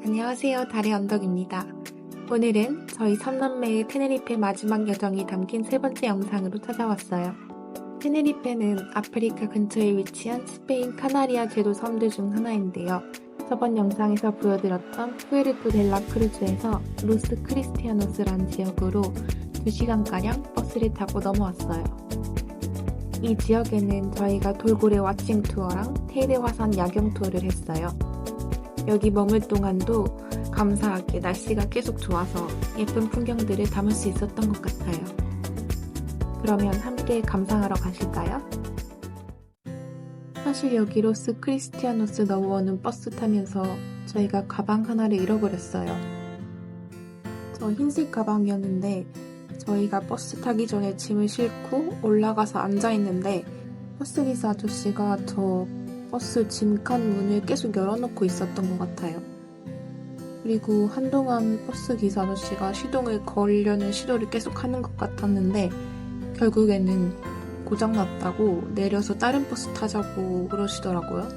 안녕하세요. 달의 언덕입니다. 오늘은 저희 3남매의 테네리페 마지막 여정이 담긴 세 번째 영상으로 찾아왔어요. 테네리페는 아프리카 근처에 위치한 스페인 카나리아 제도 섬들 중 하나인데요. 저번 영상에서 보여드렸던 푸에르토델라 크루즈에서 로스 크리스티아노스라는 지역으로 2시간가량 버스를 타고 넘어왔어요. 이 지역에는 저희가 돌고래 왓칭 투어랑 테이데 화산 야경 투어를 했어요. 여기 머물 동안도 감사하게 날씨가 계속 좋아서 예쁜 풍경들을 담을 수 있었던 것 같아요. 그러면 함께 감상하러 가실까요? 사실 여기 로스 크리스티아노스 넘어오는 버스 타면서 저희가 가방 하나를 잃어버렸어요. 저 흰색 가방이었는데 저희가 버스 타기 전에 짐을 싣고 올라가서 앉아있는데 버스기사 아저씨가 저 버스 짐칸 문을 계속 열어놓고 있었던 것 같아요. 그리고 한동안 버스 기사 아저씨가 시동을 걸려는 시도를 계속 하는 것 같았는데 결국에는 고장났다고 내려서 다른 버스 타자고 그러시더라고요.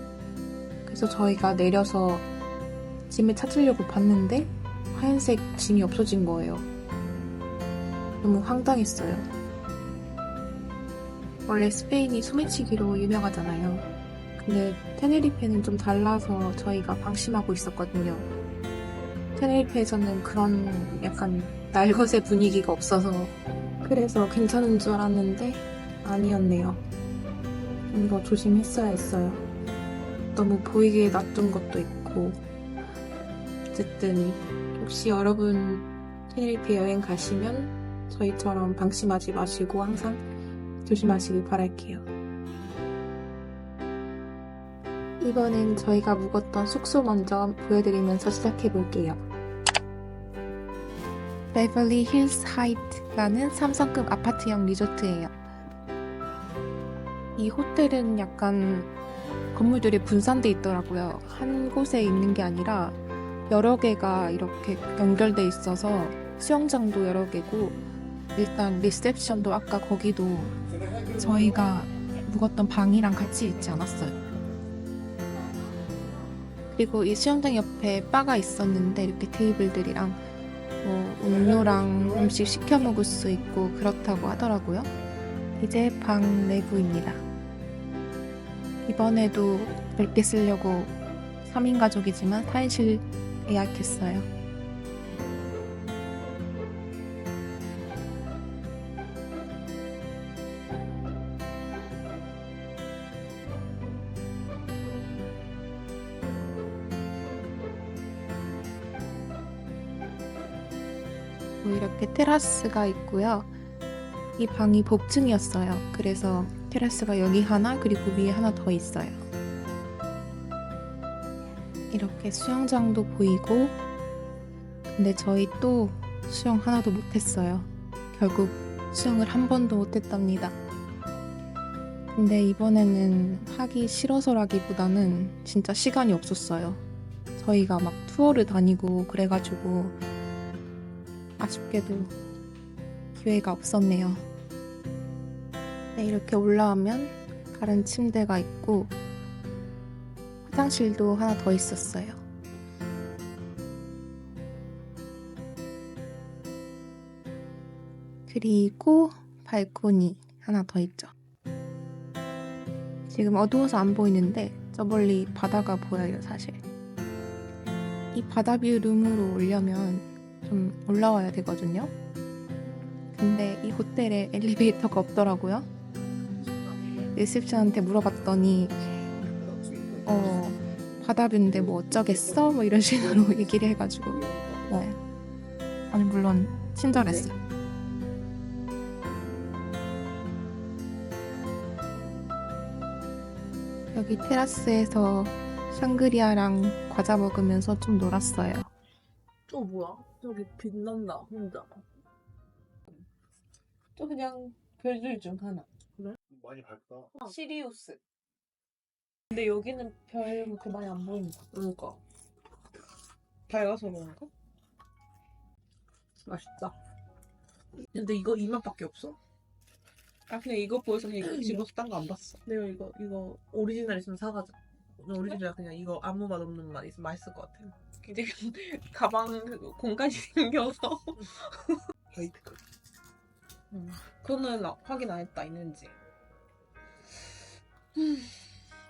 그래서 저희가 내려서 짐을 찾으려고 봤는데 하얀색 짐이 없어진 거예요. 너무 황당했어요. 원래 스페인이 소매치기로 유명하잖아요. 근데 테네리페는 좀 달라서 저희가 방심하고 있었거든요. 테네리페에서는 그런 약간 날것의 분위기가 없어서 그래서 괜찮은 줄 알았는데 아니었네요. 좀 더 조심했어야 했어요. 너무 보이게 놔둔 것도 있고 어쨌든 혹시 여러분 테네리페 여행 가시면 저희처럼 방심하지 마시고 항상 조심하시길 바랄게요. 이번엔 저희가 묵었던 숙소 먼저 보여드리면서 시작해볼게요. 베벌리 힐스 하이트라는 3성급 아파트형 리조트예요. 이 호텔은 약간 건물들이 분산돼 있더라고요. 한 곳에 있는 게 아니라 여러 개가 이렇게 연결돼 있어서 수영장도 여러 개고 일단 리셉션도 아까 거기도 저희가 묵었던 방이랑 같이 있지 않았어요. 그리고 이 수영장 옆에 바가 있었는데 이렇게 테이블들이랑 뭐 음료랑 음식 시켜 먹을 수 있고 그렇다고 하더라고요. 이제 방 내부입니다. 이번에도 넓게 쓰려고 3인 가족이지만 4인실 예약했어요. 이렇게 테라스가 있고요. 이 방이 복층이었어요. 그래서 테라스가 여기 하나 그리고 위에 하나 더 있어요. 이렇게 수영장도 보이고 근데 저희 또 수영 하나도 못했어요. 결국 수영을 한 번도 못했답니다. 근데 이번에는 하기 싫어서라기보다는 진짜 시간이 없었어요. 저희가 막 투어를 다니고 그래가지고 아쉽게도 기회가 없었네요. 네, 이렇게 올라오면 다른 침대가 있고 화장실도 하나 더 있었어요. 그리고 발코니 하나 더 있죠. 지금 어두워서 안 보이는데 저 멀리 바다가 보여요, 사실. 이 바다뷰 룸으로 오려면 좀 올라와야 되거든요. 근데 이 호텔에 엘리베이터가 없더라고요. 리셉션한테 물어봤더니 바다뷰인데 뭐 어쩌겠어? 뭐 이런 식으로 얘기를 해가지고 네. 아니 물론 친절했어요. 여기 테라스에서 샹그리아랑 과자 먹으면서 좀 놀았어요. 뭐야? 저기 빛난다 혼자. 저 그냥 별들 중 하나. 그래? 많이 밝다. 시리우스. 근데 여기는 별 그렇게 많이 안 보인다. 그러니까 밝아서 그런가? 맛있다. 근데 이거 이맛밖에 없어. 아 그냥 이거 보여서 그냥 이거 집어서 딴 거 안 봤어. 내가 이거 오리지널 있으면 사가자. 오리지널 그냥 이거 아무 맛 없는 맛 있으면 맛있을 것 같아. 이제 가방 공간이 생겨서. 화이트. 그거는 확인 안 했다 있는지.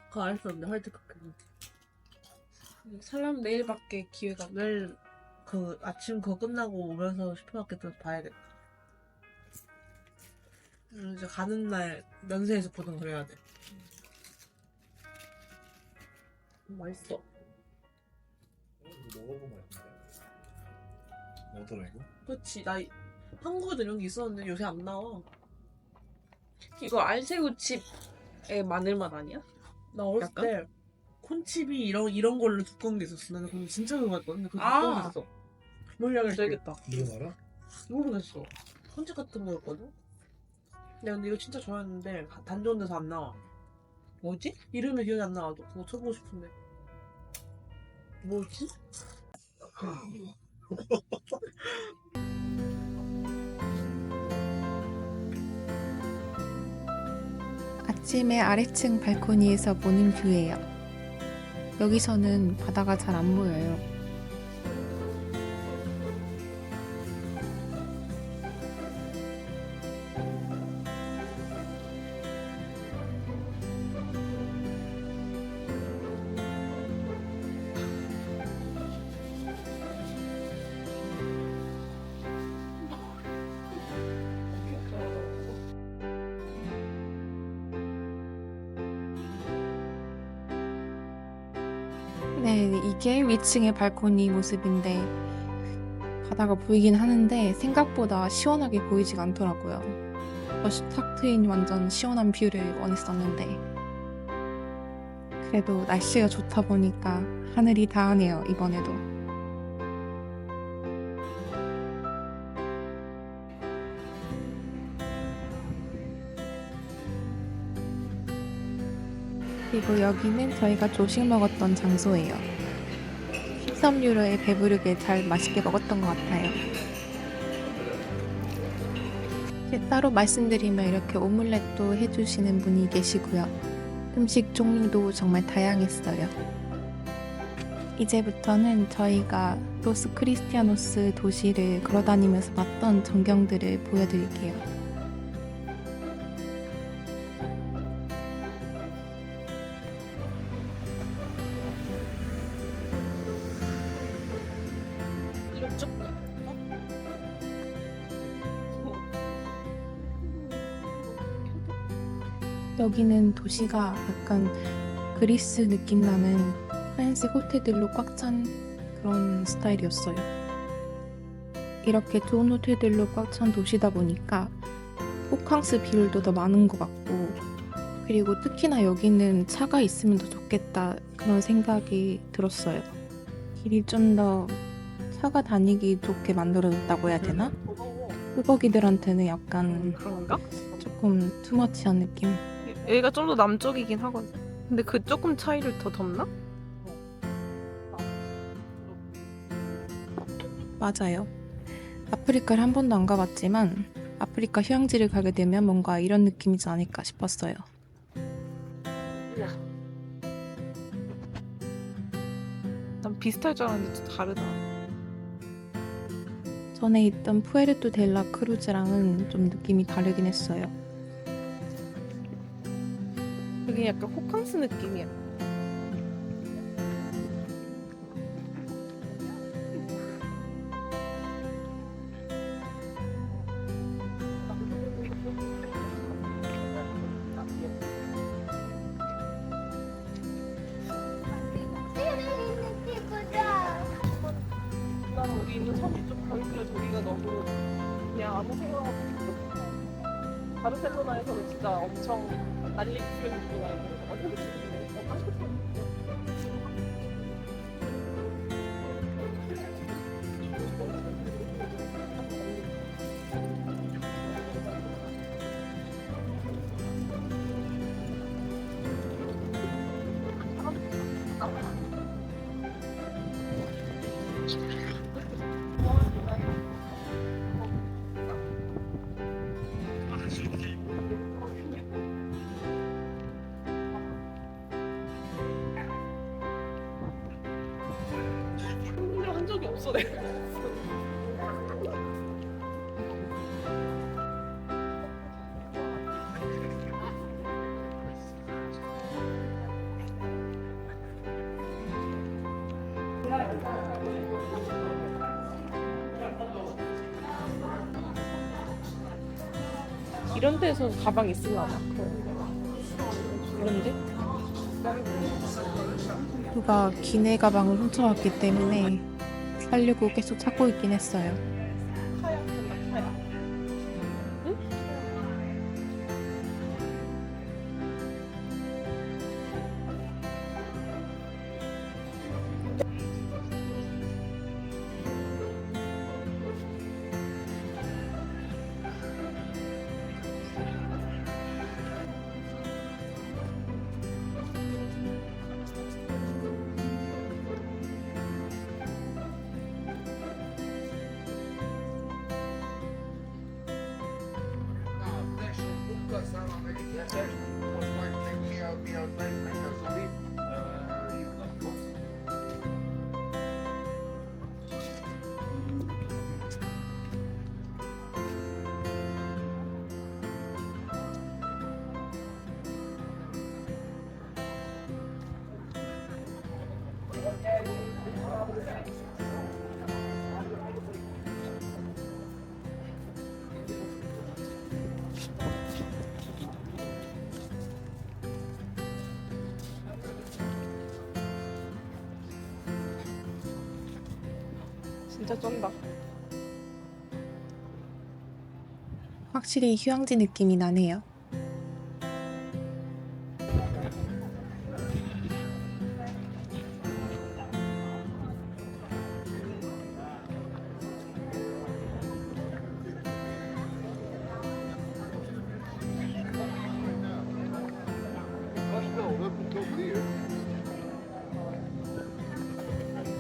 그거 알 수 없는데 화이트 카페는. 사람 내일밖에 기회가 없네. 내일 그 아침 그거 끝나고 오면서 슈퍼마켓에서 봐야겠다. 이제 가는 날 면세에서 보던 거 해야 돼. 맛있어. 먹어보면 알겠네. 뭐더라 이거? 그렇지. 나 한국에도 이런 게 있었는데 요새 안 나와. 이거 알새우칩의 마늘맛 아니야? 나 어렸을 약간? 때 콘칩이 이런 걸로 두꺼운 게 있었어. 나는 그거 진짜 좋아했거든. 그 아! 두꺼운 게 있어. 몰라겠어. 되겠다. 이거 알아? 모르겠어. 콘칩 같은 거였거든. 근데 이거 진짜 좋아했는데 단 좋은 데서 안 나와. 뭐지? 이름이 기억이 안 나와도 그거 쳐보고 싶은데. 뭐지? 아침에 아래층 발코니에서 보는 뷰예요. 여기서는 바다가 잘 안 보여요. 네, 이게 위층의 발코니 모습인데 바다가 보이긴 하는데 생각보다 시원하게 보이지가 않더라고요. 저탁 트인 완전 시원한 뷰를 원했었는데 그래도 날씨가 좋다 보니까 하늘이 다 하네요, 이번에도. 그리고 여기는 저희가 조식 먹었던 장소예요. 13유로에 배부르게 잘 맛있게 먹었던 것 같아요. 따로 말씀드리면 이렇게 오믈렛도 해주시는 분이 계시고요. 음식 종류도 정말 다양했어요. 이제부터는 저희가 로스 크리스티아노스 도시를 걸어다니면서 봤던 전경들을 보여드릴게요. 이쪽. 여기는 도시가 약간 그리스 느낌 나는 프랑스 호텔들로 꽉 찬 그런 스타일이었어요. 이렇게 좋은 호텔들로 꽉 찬 도시다 보니까 호캉스 비율도 더 많은 것 같고, 그리고 특히나 여기는 차가 있으면 더 좋겠다 그런 생각이 들었어요. 길이 좀 더 차가 다니기 좋게 만들어졌다고 해야 되나? 끄벅이들한테는 약간 그런가? 조금 투머치한 느낌? 여기가 좀 더 남쪽이긴 하거든. 근데 그 조금 차이를 더 덥나? 맞아요. 아프리카를 한 번도 안 가봤지만 아프리카 휴양지를 가게 되면 뭔가 이런 느낌이지 않을까 싶었어요. 난 비슷할 줄 알았는데 좀 다르다. 전에 있던 푸에르토 델라 크루즈랑은 좀 느낌이 다르긴 했어요. 여기 약간 호캉스 느낌이야. 난 우리 있는 섬 이쪽 가기길래 저기가 너무 그냥 아무 생각 없이 바르셀로나에서는 진짜 엄청 난리 치는 완전 없어 내. 이런 데서 가방 있으려나? 그런데? 누가 기내 가방을 훔쳐왔기 때문에 살려고 계속 찾고 있긴 했어요. 카약 된다, 카약. 응? 진짜 쩐다. 확실히 휴양지 느낌이 나네요.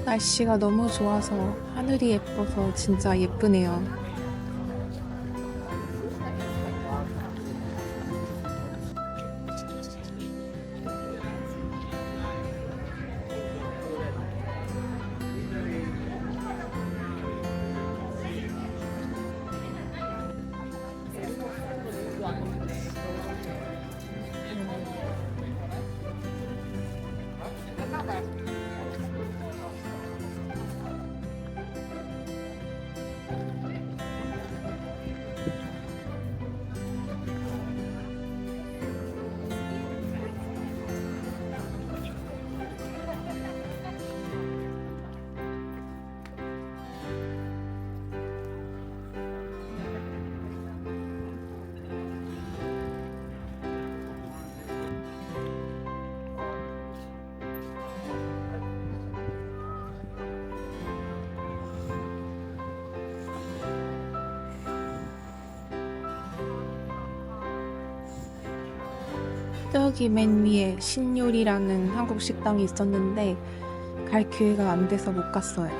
날씨가 너무 좋아서 하늘이 예뻐서 진짜 예쁘네요. 저기 맨 위에 신요리라는 한국 식당이 있었는데 갈 기회가 안 돼서 못 갔어요.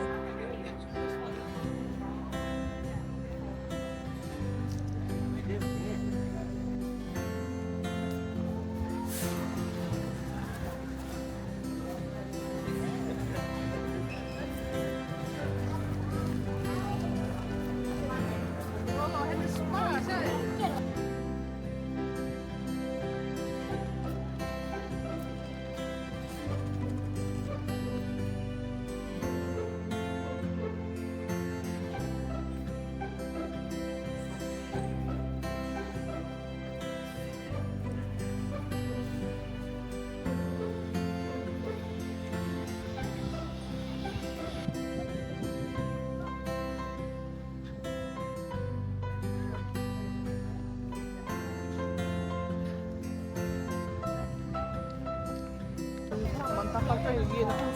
사람 많다. 깜짝이 위에는 한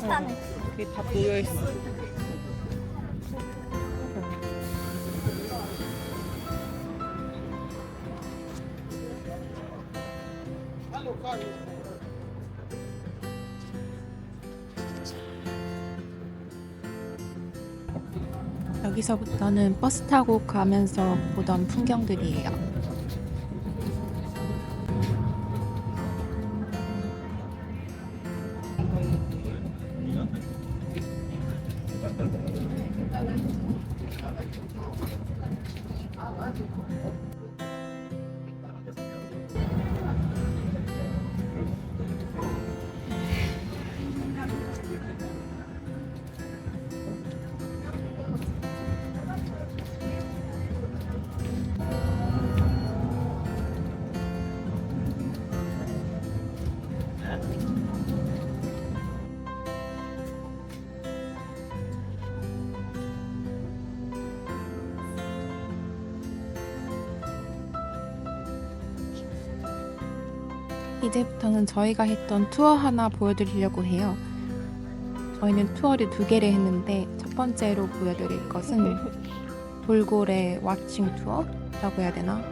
사람이 이게 다 모여 있어. 여기서부터는 버스 타고 가면서 보던 풍경들이에요. 이제부터는 저희가 했던 투어 하나 보여드리려고 해요. 저희는 투어를 2개를 했는데 첫 번째로 보여드릴 것은 돌고래 왓칭 투어라고 해야 되나?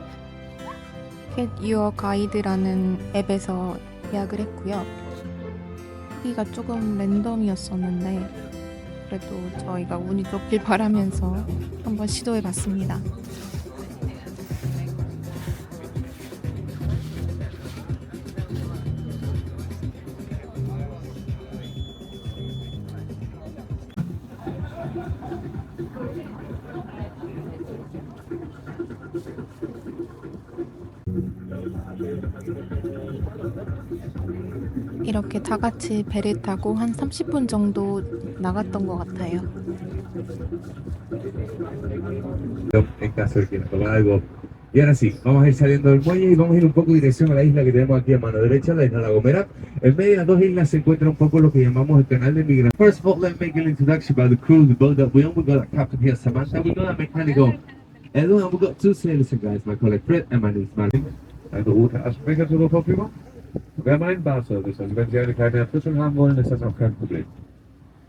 Get Your Guide라는 앱에서 예약을 했고요. 후기가 조금 랜덤이었었는데 그래도 저희가 운이 좋길 바라면서 한번 시도해봤습니다. 이렇게 다 같이 배를 타고 한 30분 정도 나갔던 것 같아요. En caso de que nos tomara algo. Y ahora sí, vamos a ir saliendo del muelle y vamos a ir un poco dirección a la isla que tenemos aquí a mano derecha, la isla La Gomera. En medio de las dos islas se encuentra un poco lo que llamamos el canal de migración. First of all, let's make an introduction about the crew, the boat that we're on. We got our captain here, Samantha. We got our mechanical, Edu, and we got 2 sailors and guys, my colleague Fred and my name is Martin. Also rote Aschenbecher zur Verfügung. Wir haben einen Barservice, also wenn Sie eine kleine Erfrischung haben wollen, ist das auch kein Problem.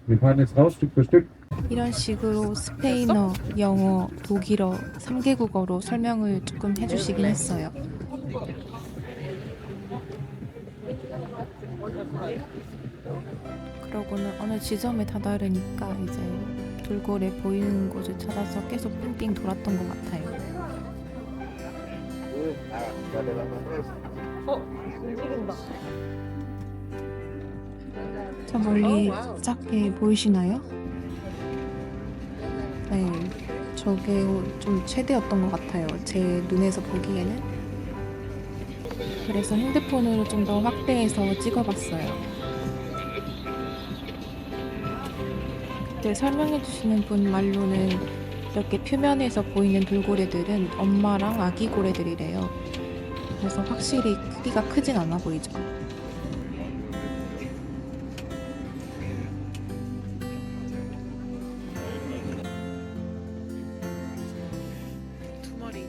Wir fahren jetzt raus, Stück für Stück. 이런 식으로 스페인어, 영어, 독일어 3개국어로 설명을 조금 해주시긴 했어요. 그러고는 어느 지점에 다다르니까 이제 돌고래 보이는 곳을 찾아서 계속 빙빙 돌았던 것 같아요. 움직인다. 저 멀리 작게 보이시나요? 네, 저게 좀 최대였던 것 같아요. 제 눈에서 보기에는. 그래서 핸드폰으로 좀 더 확대해서 찍어봤어요. 그때 설명해주시는 분 말로는 이렇게 표면에서 보이는 돌고래들은 엄마랑 아기 고래들이래요. 그래서 확실히 크기가 크진 않아 보이죠. 두 마리.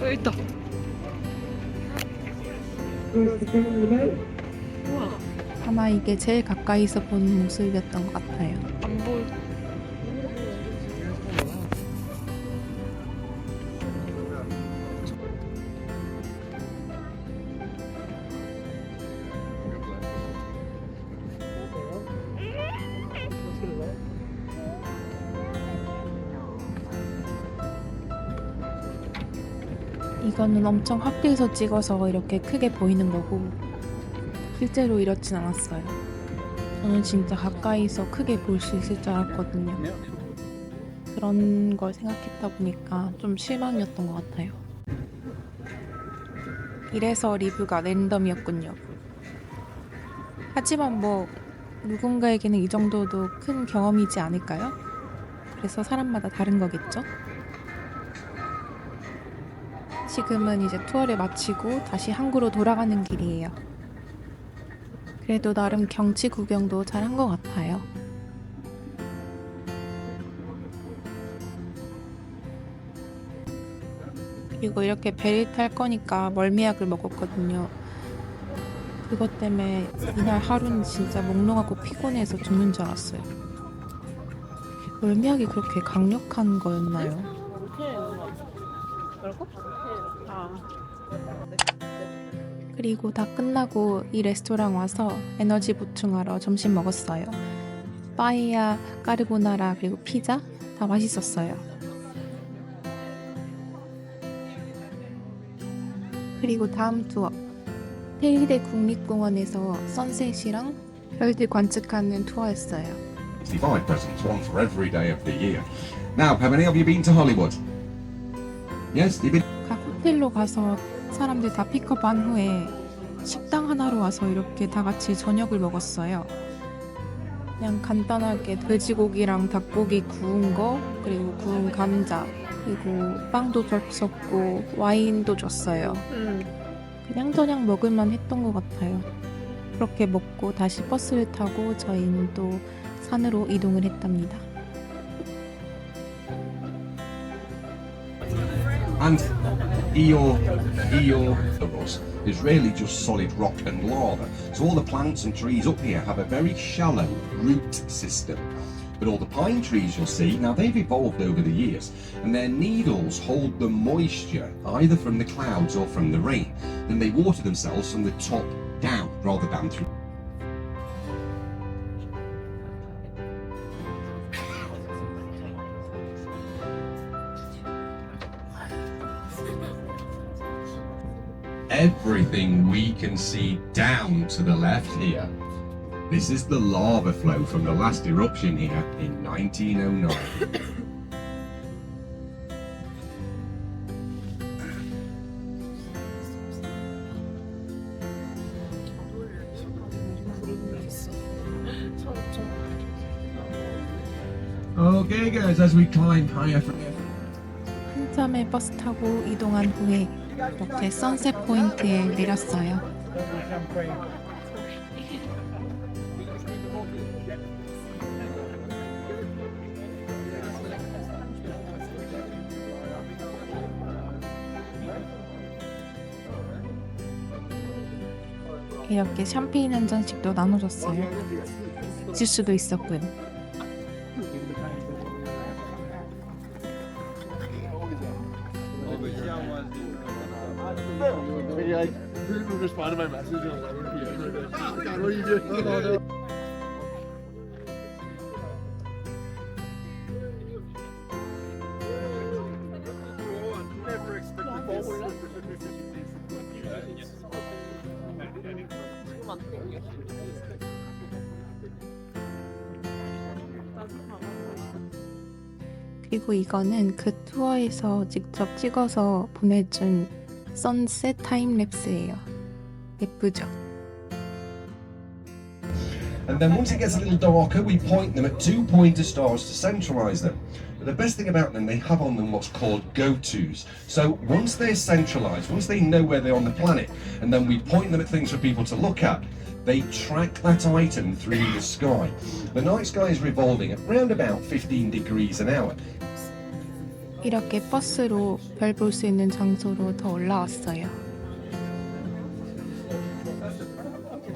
여기 있다. 아마 이게 제일 가까이서 본 모습이었던 것 같아요. 안 보여. 이거는 엄청 확대해서 찍어서 이렇게 크게 보이는 거고 실제로 이렇진 않았어요. 저는 진짜 가까이서 크게 볼 수 있을 줄 알았거든요. 그런 걸 생각했다 보니까 좀 실망이었던 것 같아요. 이래서 리뷰가 랜덤이었군요. 하지만 뭐 누군가에게는 이 정도도 큰 경험이지 않을까요? 그래서 사람마다 다른 거겠죠? 지금은 이제 투어를 마치고 다시 항구로 돌아가는 길이에요. 그래도 나름 경치 구경도 잘 한 것 같아요. 그리고 이렇게 배를 탈 거니까 멀미약을 먹었거든요. 그것 때문에 이날 하루는 진짜 몽롱하고 피곤해서 죽는 줄 알았어요. 멀미약이 그렇게 강력한 거였나요? 그럴까? 아. 그리고 다 끝나고 이 레스토랑 와서 에너지 보충하러 점심 먹었어요. 빠에야, 까르보나라 그리고 피자 다 맛있었어요. 그리고 다음 투어 테일대 국립공원에서 선셋이랑 별들 관측하는 투어였어요. 65 presents, one for every day of the year. Now, have any of you been to Hollywood? Yes, you've been. 각 호텔로 가서 사람들 다 픽업한 후에 식당 하나로 와서 이렇게 다 같이 저녁을 먹었어요. 그냥 간단하게 돼지고기랑 닭고기 구운 거, 그리고 구운 감자, 그리고 빵도 줬었고 와인도 줬어요. 그냥 먹을만 했던 것 같아요. 그렇게 먹고 다시 버스를 타고 저희는 또 산으로 이동을 했답니다. And Eoros is really just solid rock and lava. So all the plants and trees up here have a very shallow root system. But all the pine trees you'll see, now they've evolved over the years, and their needles hold the moisture either from the clouds or from the rain. Then they water themselves from the top down rather than through. Everything we can see down to the left here. This is the lava flow from the last eruption here in 1909. Okay guys, as we climb higher from here. 한참의 버스 타고 이동한 후에 이렇게 선셋 포인트에 내렸어요. 이렇게 샴페인 한 잔씩도 나눠줬어요. 주스도 있었고요. 그리고 이거는 그 투어에서 직접 찍어서 보내준 선셋 타임랩스예요. 예쁘죠? And then once it gets a little darker, we point them at 2 pointer stars to centralize them. But the best thing about them, they have on them what's called go-tos. So once they're centralized, once they know where they're on the planet, and then we point them at things for people to look at, they track that item through the sky. The night sky is revolving at around about 15 degrees an hour. 이렇게 버스로 별 볼 수 있는 장소로 더 올라왔어요.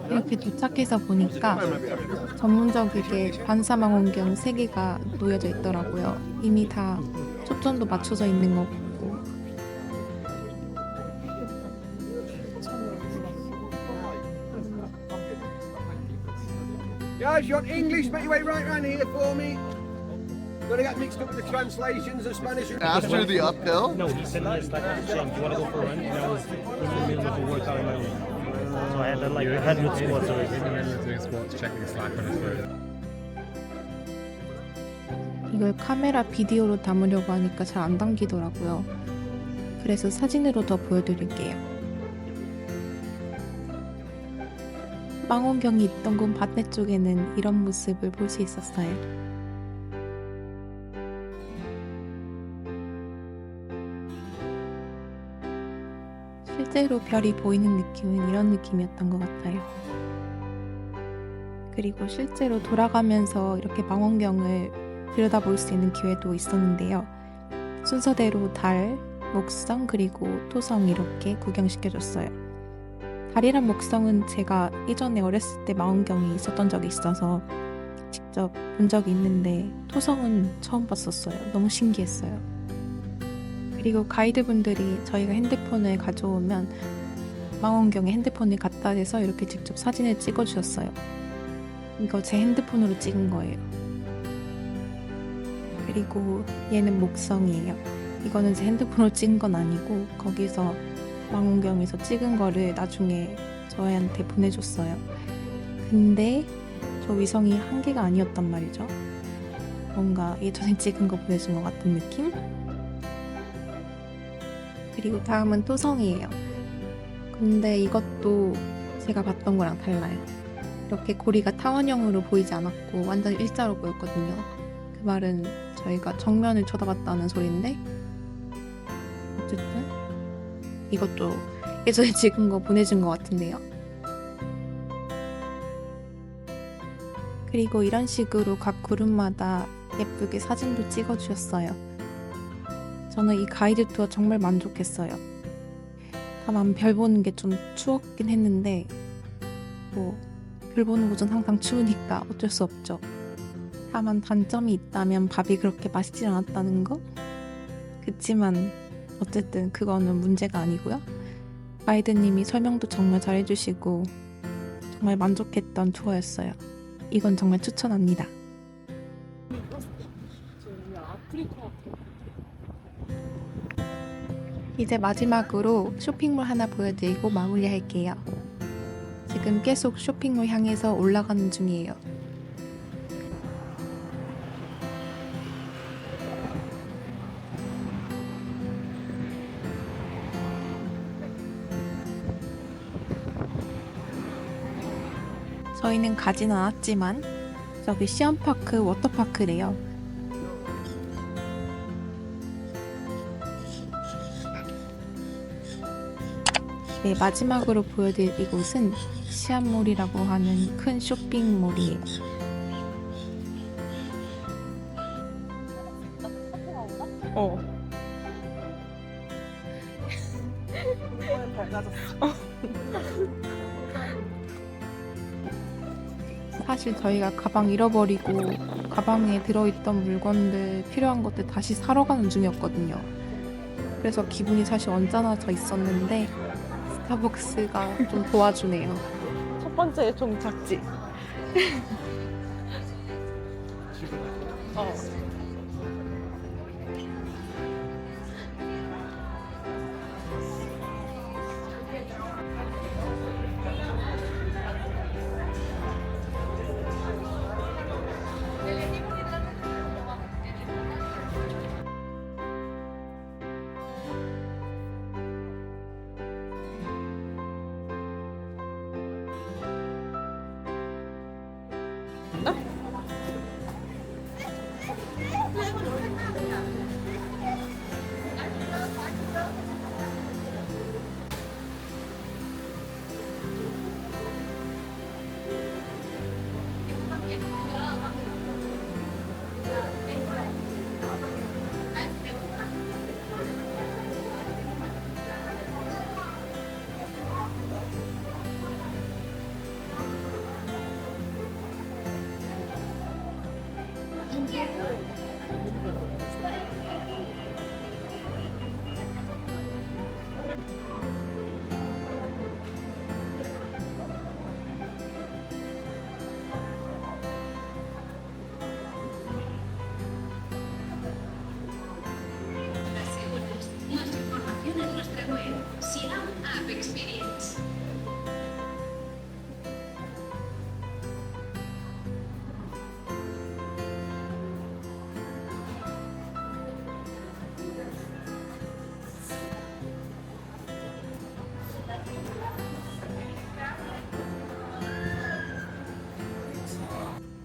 이렇게 도착해서 보니까 전문적이게 반사망원경 3개가 놓여져 있더라고요. 이미 다 초점도 맞춰져 있는 거 같고. Guys, you want English? Make your way right round here for me. Gonna get mixed up with the translations of Spanish. After the uphill? No, he said like, do you want to go for a run? And I was in the middle of a workout on my own. So I had to I had no squats already. doing squats, checking Slack on his phone. 이걸 카메라 비디오로 담으려고 하니까 잘 안 담기더라고요. 그래서 사진으로 더 보여드릴게요. 망원경이 있던 곳 반대쪽에는 이런 모습을 볼 수 있었어요. 실제로 별이 보이는 느낌은 이런 느낌이었던 것 같아요. 그리고 실제로 돌아가면서 이렇게 망원경을 들여다볼 수 있는 기회도 있었는데요. 순서대로 달, 목성 그리고 토성 이렇게 구경시켜줬어요. 달이랑 목성은 제가 예전에 어렸을 때 망원경이 있었던 적이 있어서 직접 본 적이 있는데 토성은 처음 봤었어요. 너무 신기했어요. 그리고 가이드분들이 저희가 핸드폰을 가져오면 망원경에 핸드폰을 갖다 대서 이렇게 직접 사진을 찍어주셨어요. 이거 제 핸드폰으로 찍은 거예요. 그리고 얘는 목성이에요. 이거는 제 핸드폰으로 찍은 건 아니고 거기서 망원경에서 찍은 거를 나중에 저희한테 보내줬어요. 근데 저 위성이 한 개가 아니었단 말이죠. 뭔가 예전에 찍은 거 보내준 것 같은 느낌? 그리고 다음은 토성이에요. 근데 이것도 제가 봤던 거랑 달라요. 이렇게 고리가 타원형으로 보이지 않았고 완전 일자로 보였거든요. 그 말은 저희가 정면을 쳐다봤다는 소리인데 어쨌든 이것도 예전에 찍은 거 보내준 것 같은데요. 그리고 이런 식으로 각 그룹마다 예쁘게 사진도 찍어주셨어요. 저는 이 가이드 투어 정말 만족했어요. 다만 별 보는 게 좀 추웠긴 했는데 뭐 별 보는 곳은 항상 추우니까 어쩔 수 없죠. 다만 단점이 있다면 밥이 그렇게 맛있지 않았다는 거? 그치만 어쨌든 그거는 문제가 아니고요. 가이드님이 설명도 정말 잘해주시고 정말 만족했던 투어였어요. 이건 정말 추천합니다. 저희 아프리카 이제 마지막으로 쇼핑몰 하나 보여드리고 마무리할게요. 지금 계속 쇼핑몰 향해서 올라가는 중이에요. 저희는 가진 않았지만 저기 시암파크 워터파크래요. 네, 마지막으로 보여드릴 이곳은 시암몰이라고 하는 큰 쇼핑몰이에요. 사실 저희가 가방 잃어버리고 가방에 들어있던 물건들 필요한 것들 다시 사러 가는 중이었거든요. 그래서 기분이 사실 언짢아져 있었는데 스타벅스가 좀 도와주네요. 첫 번째 좀 작지? Nuestra información en nuestra web, Siam App Experience.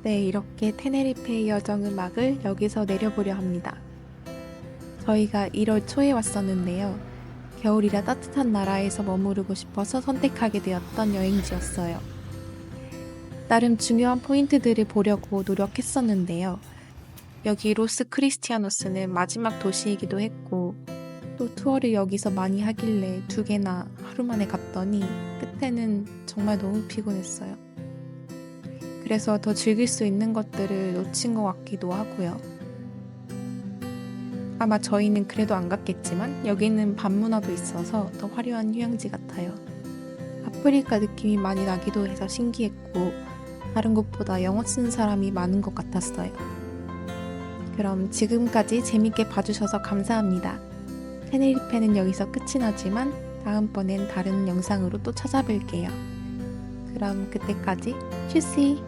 네, 이렇게 테네리페의 여정음악을 여기서 내려보려 합니다. 저희가 1월 초에 왔었는데요. 겨울이라 따뜻한 나라에서 머무르고 싶어서 선택하게 되었던 여행지였어요. 나름 중요한 포인트들을 보려고 노력했었는데요. 여기 로스 크리스티아노스는 마지막 도시이기도 했고 또 투어를 여기서 많이 하길래 2개나 하루 만에 갔더니 끝에는 정말 너무 피곤했어요. 그래서 더 즐길 수 있는 것들을 놓친 것 같기도 하고요. 아마 저희는 그래도 안 갔겠지만 여기는 밤문화도 있어서 더 화려한 휴양지 같아요. 아프리카 느낌이 많이 나기도 해서 신기했고 다른 곳보다 영어 쓰는 사람이 많은 것 같았어요. 그럼 지금까지 재밌게 봐주셔서 감사합니다. 테네리페는 여기서 끝이 나지만 다음번엔 다른 영상으로 또 찾아뵐게요. 그럼 그때까지 슈시!